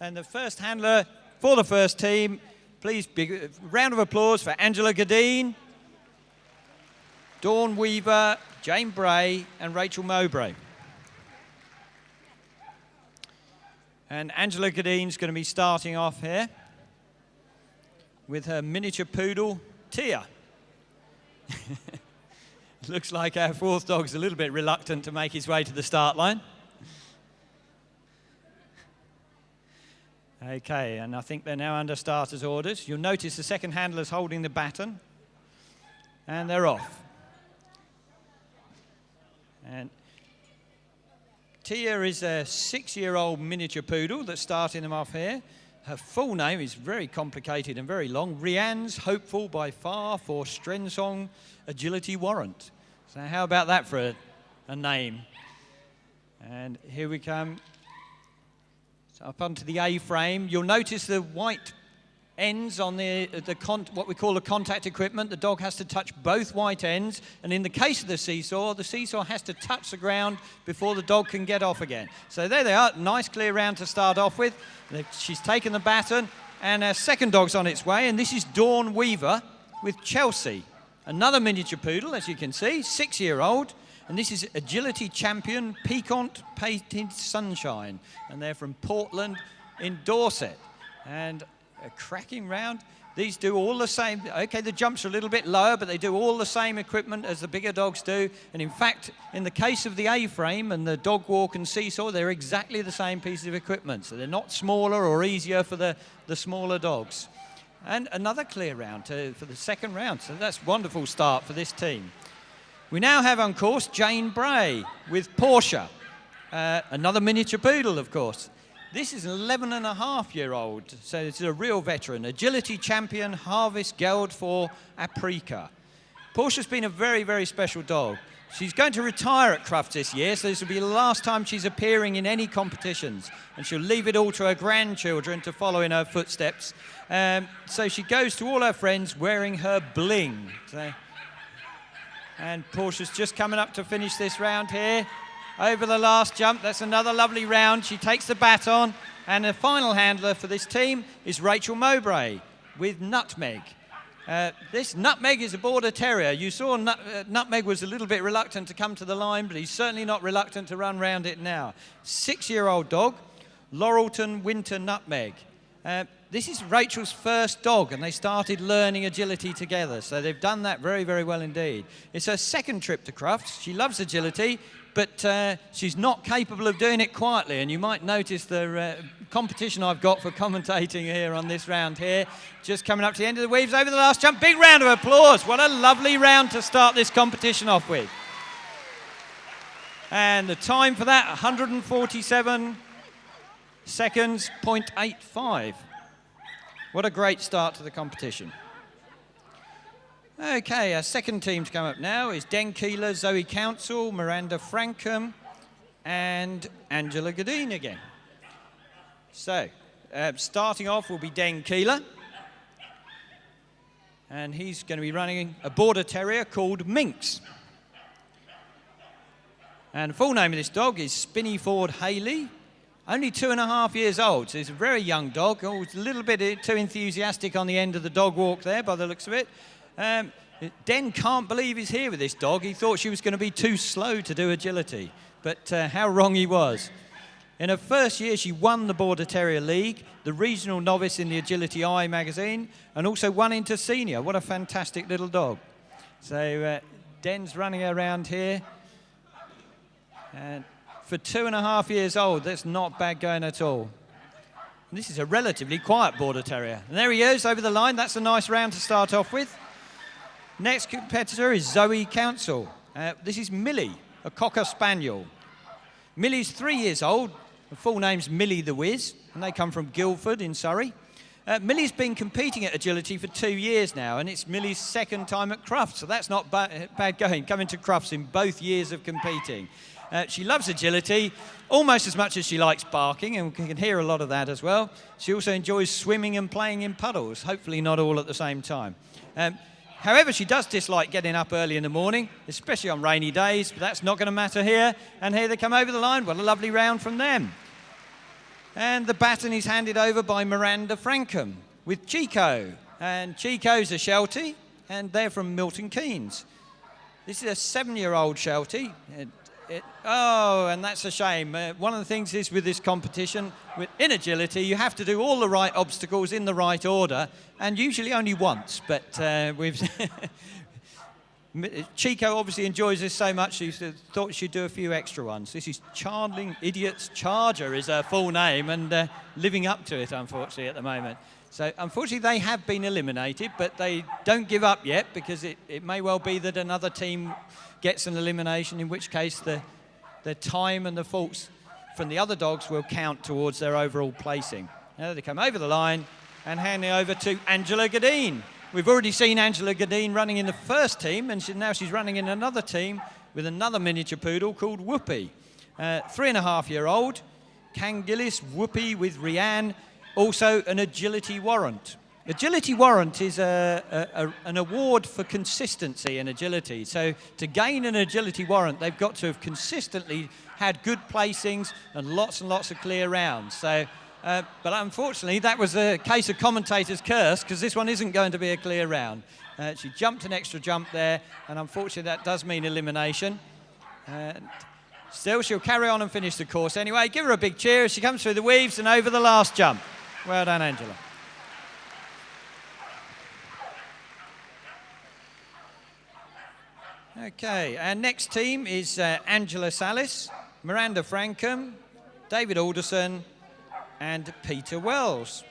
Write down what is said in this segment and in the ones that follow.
And the first handler for the first team, please, big round of applause for Angela Gadine, Dawn Weaver, Jane Bray, and Rachel Mowbray. And Angela Gadine's going to be starting off here with her miniature poodle, Tia. Looks like our fourth dog's a little bit reluctant to make his way to the start line. Okay, and I think they're now under starters' orders. You'll notice the second handler's holding the baton, and they're off. And Tia is a 6-year-old miniature poodle that's starting them off here. Her full name is very complicated and very long. Rianne's Hopeful by Far for Strensong Agility Warrant. So how about that for a name? And here we come. So up onto the A-frame. You'll notice the white ends on what we call the contact equipment. The dog has to touch both white ends, and in the case of the seesaw has to touch the ground before the dog can get off again. So there they are, nice clear round to start off with. She's taken the baton, and our second dog's on its way, and this is Dawn Weaver with Chelsea, another miniature poodle, as you can see, 6-year-old, and this is Agility Champion Piquant Painted Sunshine, and they're from Portland in Dorset. And a cracking round. These do all the same. Okay, the jumps are a little bit lower, but they do all the same equipment as the bigger dogs do. And in fact, in the case of the A-frame and the dog walk and seesaw, they're exactly the same piece of equipment. So they're not smaller or easier for the smaller dogs. And another clear round for the second round. So that's a wonderful start for this team. We now have on course Jane Bray with Portia, another miniature poodle, of course. This is an 11-and-a-half-year-old, so it's a real veteran. Agility Champion Harvest Geld for Aprika. Portia's been a very, very special dog. She's going to retire at Crufts this year, so this will be the last time she's appearing in any competitions. And she'll leave it all to her grandchildren to follow in her footsteps. So she goes to all her friends wearing her bling. And Portia's just coming up to finish this round here. Over the last jump, that's another lovely round. She takes the baton, and the final handler for this team is Rachel Mowbray with Nutmeg. This Nutmeg is a Border Terrier. You saw Nutmeg was a little bit reluctant to come to the line, but he's certainly not reluctant to run round it now. 6-year-old dog, Laurelton Winter Nutmeg. This is Rachel's first dog, and they started learning agility together, so they've done that very, very well indeed. It's her second trip to Crufts. She loves agility, but she's not capable of doing it quietly, and you might notice the competition I've got for commentating here on this round here. Just coming up to the end of the weaves over the last jump. Big round of applause. What a lovely round to start this competition off with. And the time for that, 147 seconds, 0.85. What a great start to the competition. Okay, our second team to come up now is Den Keeler, Zoe Council, Miranda Frankham, and Angela Gadine again. So, starting off will be Den Keeler. And he's going to be running a Border Terrier called Minx. And the full name of this dog is Spinneyford Haley. Only 2.5 years old, so he's a very young dog. Oh, it's a little bit too enthusiastic on the end of the dog walk there, by the looks of it. Den can't believe he's here with this dog. He thought she was going to be too slow to do agility, but how wrong he was. In her first year, she won the Border Terrier League, the regional novice in the Agility Eye magazine, and also won into senior. What a fantastic little dog. So Den's running around here. And for 2.5 years old, that's not bad going at all. And this is a relatively quiet Border Terrier. And there he is over the line. That's a nice round to start off with. Next competitor is Zoe Council. This is Millie, a Cocker Spaniel. Millie's 3 years old. Her full name's Millie the Wiz, and they come from Guildford in Surrey. Millie's been competing at agility for 2 years now, and it's Millie's second time at Crufts, so that's not bad going, coming to Crufts in both years of competing. She loves agility almost as much as she likes barking, and we can hear a lot of that as well. She also enjoys swimming and playing in puddles, hopefully not all at the same time. However, she does dislike getting up early in the morning, especially on rainy days, but that's not going to matter here. And here they come over the line. What a lovely round from them. And the baton is handed over by Miranda Frankham with Chico. And Chico's a Sheltie, and they're from Milton Keynes. This is a 7-year-old Sheltie. Oh, and that's a shame. One of the things is with this competition, in agility, you have to do all the right obstacles in the right order, and usually only once. But Chico obviously enjoys this so much, she thought she'd do a few extra ones. This is Charling Idiot's Charger is her full name, and living up to it, unfortunately, at the moment. So, unfortunately, they have been eliminated, but they don't give up yet, because it may well be that another team gets an elimination, in which case the time and the faults from the other dogs will count towards their overall placing. Now they come over the line and handing over to Angela Gadine. We've already seen Angela Gadine running in the first team, and now she's running in another team with another miniature poodle called Whoopi. 3.5-year-old, Kangillis Whoopi with Rianne, also an agility warrant. Agility warrant is an award for consistency in agility. So to gain an agility warrant, they've got to have consistently had good placings and lots of clear rounds. So, but unfortunately, that was a case of commentator's curse, because this one isn't going to be a clear round. She jumped an extra jump there, and unfortunately, that does mean elimination. Still, she'll carry on and finish the course anyway. Give her a big cheer as she comes through the weaves and over the last jump. Well done, Angela. Okay, our next team is Angela Salis, Miranda Frankham, David Alderson, and Peter Wells.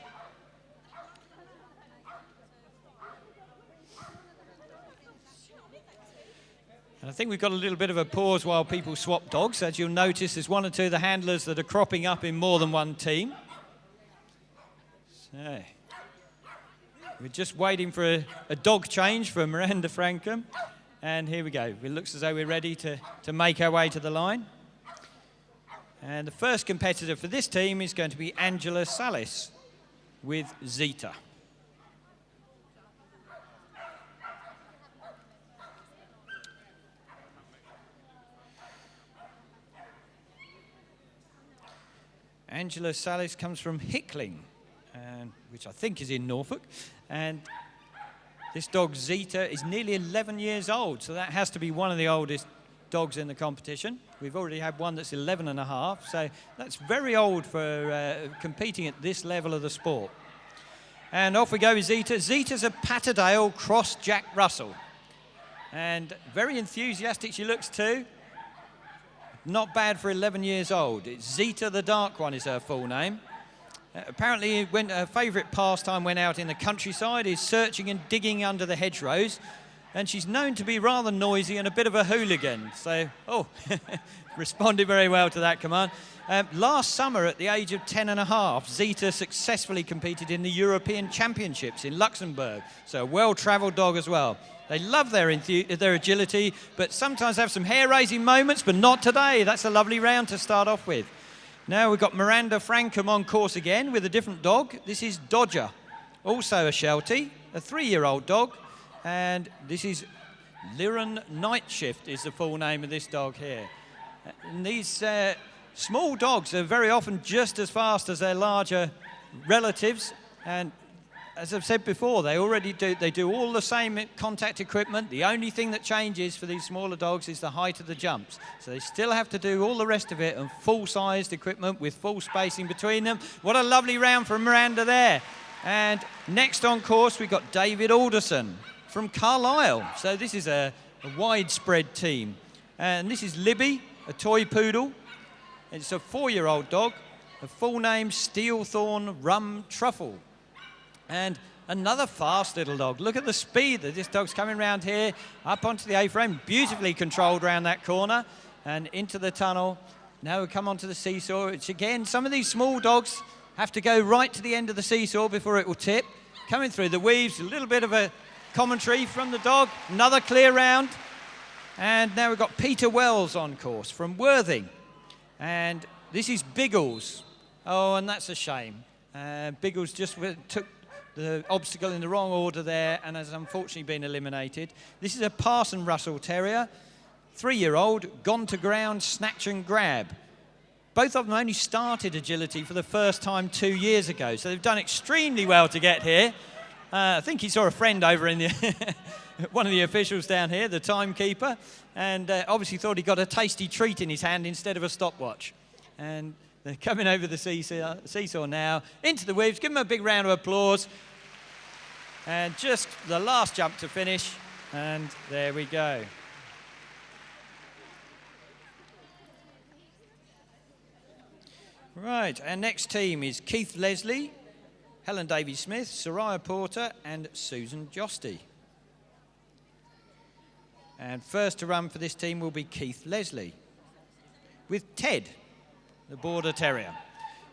And I think we've got a little bit of a pause while people swap dogs. As you'll notice, there's one or two of the handlers that are cropping up in more than one team. So, we're just waiting for a dog change for Miranda Frankham. And here we go. It looks as though we're ready to make our way to the line. And the first competitor for this team is going to be Angela Salis with Zeta. Angela Salis comes from Hickling, which I think is in Norfolk. And this dog, Zeta, is nearly 11 years old, so that has to be one of the oldest dogs in the competition. We've already had one that's 11 and a half, so that's very old for competing at this level of the sport. And off we go with Zeta. Zeta's a Patterdale cross Jack Russell. And very enthusiastic she looks too. Not bad for 11 years old. It's Zeta the Dark One is her full name. Apparently, her favourite pastime when out in the countryside is searching and digging under the hedgerows, and she's known to be rather noisy and a bit of a hooligan. So, responded very well to that command. Last summer, at the age of 10 and a half, Zeta successfully competed in the European Championships in Luxembourg. So, a well-travelled dog as well. They love their agility, but sometimes have some hair-raising moments, but not today. That's a lovely round to start off with. Now we've got Miranda Frankham on course again with a different dog. This is Dodger, also a Sheltie, a 3-year-old dog. And this is Liran Nightshift is the full name of this dog here. And these small dogs are very often just as fast as their larger relatives. And as I've said before, they do all the same contact equipment. The only thing that changes for these smaller dogs is the height of the jumps. So they still have to do all the rest of it on full-sized equipment with full spacing between them. What a lovely round from Miranda there. And next on course, we've got David Alderson from Carlisle. So this is a widespread team. And this is Libby, a toy poodle. It's a 4-year-old dog. A full name, Steelthorn Rum Truffle. And another fast little dog. Look at the speed that this dog's coming around here, up onto the A-frame, beautifully controlled around that corner and into the tunnel. Now we come onto the seesaw, which again, some of these small dogs have to go right to the end of the seesaw before it will tip. Coming through the weaves, a little bit of a commentary from the dog, another clear round. And now we've got Peter Wells on course from Worthing. And this is Biggles. Oh, and that's a shame. Biggles just took the obstacle in the wrong order there and has unfortunately been eliminated. This is a Parson Russell Terrier, 3-year-old, gone to ground, snatch and grab. Both of them only started agility for the first time 2 years ago, so they've done extremely well to get here. I think he saw a friend over in the one of the officials down here, the timekeeper, and obviously thought he got a tasty treat in his hand instead of a stopwatch. And they're coming over the seesaw now, into the weaves. Give them a big round of applause. And just the last jump to finish, and there we go. Right, our next team is Keith Leslie, Helen Davies-Smith, Soraya Porter, and Susan Josty. And first to run for this team will be Keith Leslie, with Ted, the Border Terrier.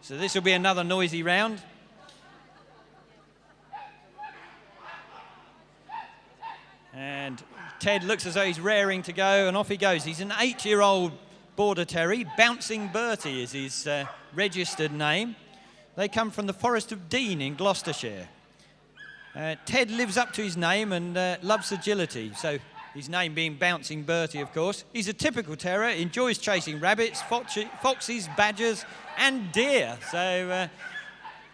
So this will be another noisy round. And Ted looks as though he's raring to go, and off he goes. He's an 8-year-old Border Terrier. Bouncing Bertie is his registered name. They come from the Forest of Dean in Gloucestershire. Ted lives up to his name and loves agility, so his name being Bouncing Bertie, of course. He's a typical terrier, enjoys chasing rabbits, foxes, badgers, and deer. So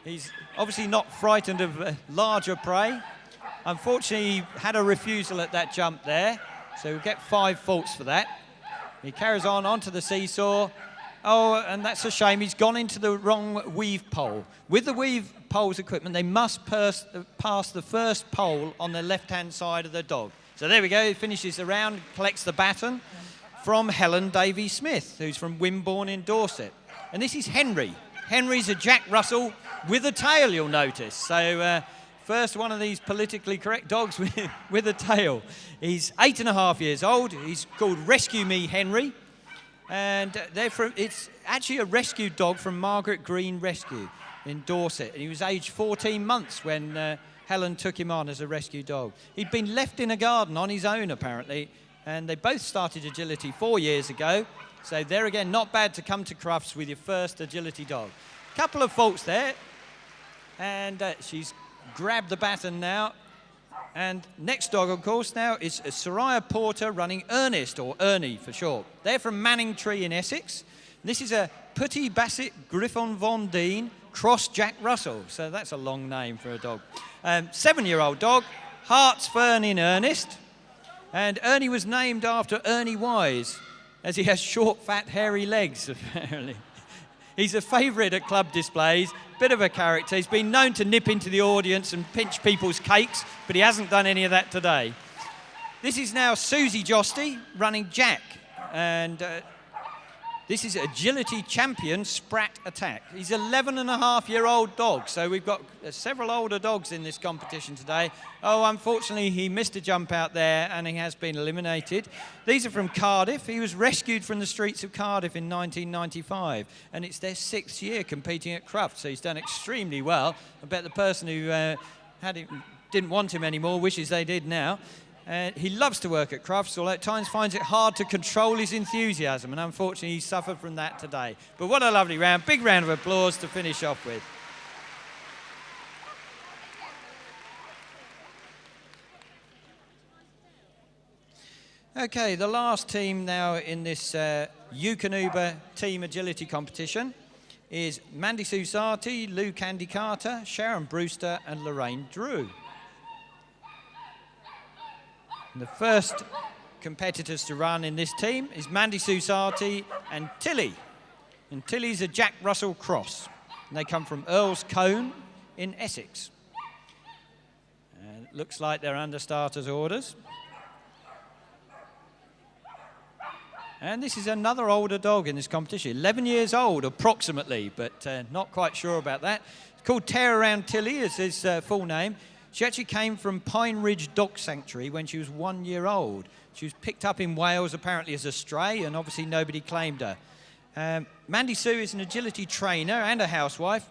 he's obviously not frightened of larger prey. Unfortunately, he had a refusal at that jump there, so we'll get 5 faults for that. He carries on onto the seesaw. Oh, and that's a shame. He's gone into the wrong weave pole. With the weave pole's equipment, they must pass the first pole on the left-hand side of the dog. So there we go. He finishes the round, collects the baton from Helen Davies-Smith, who's from Wimborne in Dorset. And this is Henry. Henry's a Jack Russell with a tail, you'll notice. So first one of these politically correct dogs with a tail. He's 8.5 years old. He's called Rescue Me Henry. And it's actually a rescue dog from Margaret Green Rescue in Dorset. And he was aged 14 months when Helen took him on as a rescue dog. He'd been left in a garden on his own, apparently, and they both started agility 4 years ago. So there again, not bad to come to Crufts with your first agility dog. Couple of faults there, and she's grabbed the baton now. And next dog, of course, now is Soraya Porter running Ernest, or Ernie for short. They're from Manningtree in Essex. This is a Putty Basset Griffon Von Dean cross Jack Russell. So that's a long name for a dog. 7-year-old dog, Heart's Fern in Ernest. And Ernie was named after Ernie Wise, as he has short, fat, hairy legs, apparently. He's a favourite at club displays, bit of a character. He's been known to nip into the audience and pinch people's cakes, but he hasn't done any of that today. This is now Susie Josty running Jack, and this is agility champion Sprat Attack. He's an 11.5-year-old dog, so we've got several older dogs in this competition today. Oh, unfortunately, he missed a jump out there, and he has been eliminated. These are from Cardiff. He was rescued from the streets of Cardiff in 1995, and it's their 6th year competing at Crufts, so he's done extremely well. I bet the person who didn't want him anymore wishes they did now. He loves to work at Crufts, although at times finds it hard to control his enthusiasm, and unfortunately he suffered from that today. But what a lovely round. Big round of applause to finish off with. Okay, the last team now in this Eukanuba team agility competition is Mandy Susati, Lou Candy Carter, Sharon Brewster and Lorraine Drew. And the first competitors to run in this team is Mandy Susati and Tilly. And Tilly's a Jack Russell cross. And they come from Earl's Cone in Essex. And it looks like they're under starters' orders. And this is another older dog in this competition, 11 years old approximately, but not quite sure about that. It's called Tear Around Tilly is his full name. She actually came from Pine Ridge Dog Sanctuary when she was 1 year old. She was picked up in Wales apparently as a stray, and obviously nobody claimed her. Mandy Sue is an agility trainer and a housewife,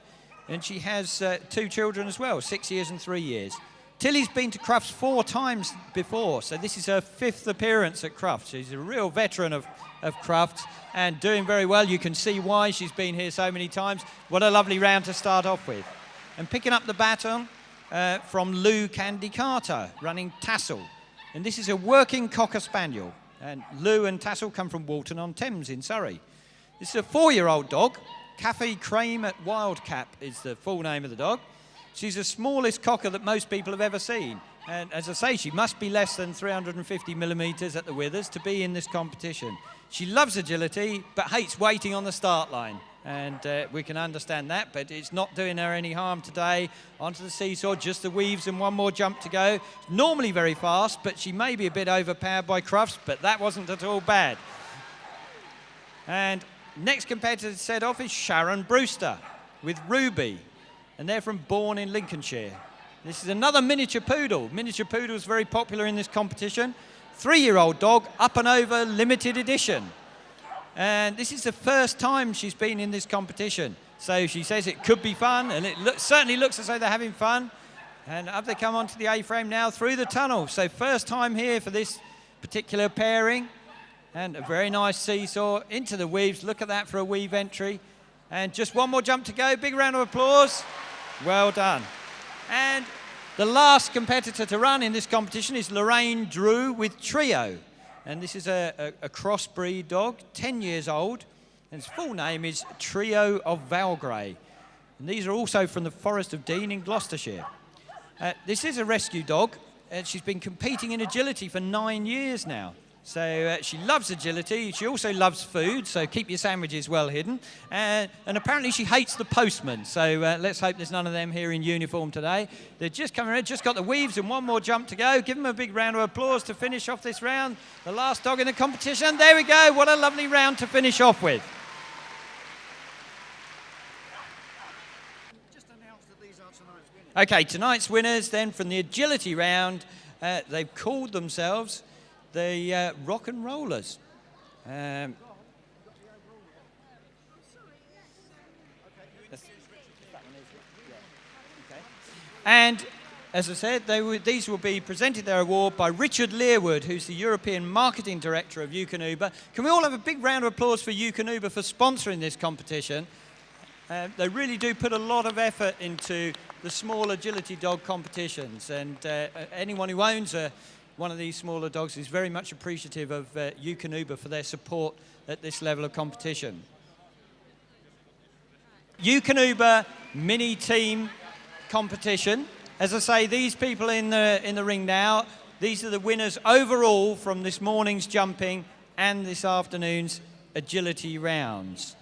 and she has 2 children as well, 6 years and 3 years. Tilly's been to Crufts 4 times before, so this is her 5th appearance at Crufts. She's a real veteran of Crufts and doing very well. You can see why she's been here so many times. What a lovely round to start off with. And picking up the baton from Lou Candy Carter, running Tassel. And this is a working Cocker Spaniel. And Lou and Tassel come from Walton-on-Thames in Surrey. This is a 4-year-old dog. Cafe Creme at Wildcap is the full name of the dog. She's the smallest cocker that most people have ever seen. And as I say, she must be less than 350 millimetres at the withers to be in this competition. She loves agility, but hates waiting on the start line. And we can understand that, but it's not doing her any harm today. Onto the seesaw, just the weaves and one more jump to go. Normally very fast, but she may be a bit overpowered by Crufts, but that wasn't at all bad. And next competitor to set off is Sharon Brewster with Ruby, and they're from Bourne in Lincolnshire. This is another miniature poodle. Miniature poodle is very popular in this competition. 3-year-old dog, up and over, limited edition. And this is the first time she's been in this competition. So she says it could be fun, and it certainly looks as though they're having fun. And up they come onto the A-frame now through the tunnel. So first time here for this particular pairing. And a very nice seesaw into the weaves. Look at that for a weave entry. And just one more jump to go. Big round of applause. Well done. And the last competitor to run in this competition is Lorraine Drew with Trio. And this is a crossbreed dog, 10 years old. And its full name is Trio of Valgrey. And these are also from the Forest of Dean in Gloucestershire. This is a rescue dog. And she's been competing in agility for 9 years now. So she loves agility. She also loves food, so keep your sandwiches well hidden. And apparently she hates the postman, so let's hope there's none of them here in uniform today. They're just coming in, just got the weaves and one more jump to go. Give them a big round of applause to finish off this round. The last dog in the competition. There we go. What a lovely round to finish off with. Just announce that these are tonight's winners. Okay, tonight's winners then from the agility round, they've called themselves the Rock and Rollers. And as I said, these will be presented their award by Richard Learwood, who's the European Marketing Director of Eukanuba. Can we all have a big round of applause for Eukanuba for sponsoring this competition? They really do put a lot of effort into the small agility dog competitions, and anyone who owns one of these smaller dogs is very much appreciative of Eukanuba for their support at this level of competition. Eukanuba Mini Team competition. As I say, these people in the ring now, these are the winners overall from this morning's jumping and this afternoon's agility rounds.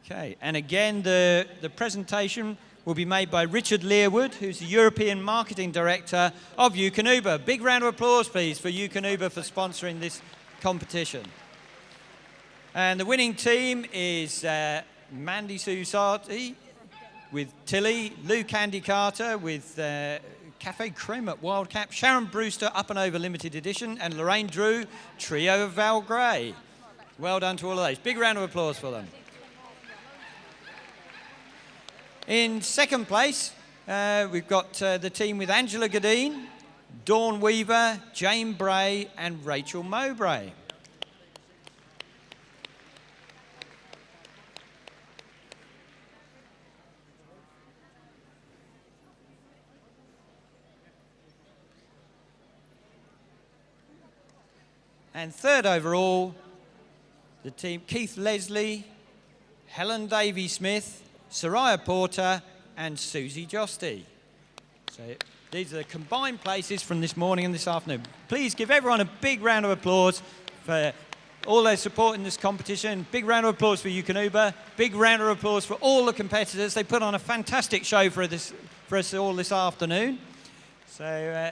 Okay, and again, the presentation will be made by Richard Learwood, who's the European Marketing Director of Eukanuba. Big round of applause, please, for Eukanuba for sponsoring this competition. And the winning team is Mandy Susati with Tilly, Lou Candy Carter with Cafe Creme at Wildcap, Sharon Brewster, Up and Over Limited Edition, and Lorraine Drew, Trio of Valgrey. Well done to all of those. Big round of applause for them. In second place, we've got the team with Angela Gadine, Dawn Weaver, Jane Bray, and Rachel Mowbray. And third overall, the team Keith Leslie, Helen Davey-Smith, Soraya Porter, and Susie Josty. So these are the combined places from this morning and this afternoon. Please give everyone a big round of applause for all their support in this competition. Big round of applause for Eukanuba. Big round of applause for all the competitors. They put on a fantastic show for us all this afternoon. So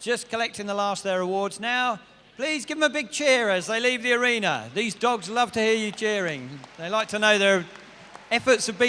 just collecting the last of their awards now. Please give them a big cheer as they leave the arena. These dogs love to hear you cheering. They like to know their efforts have been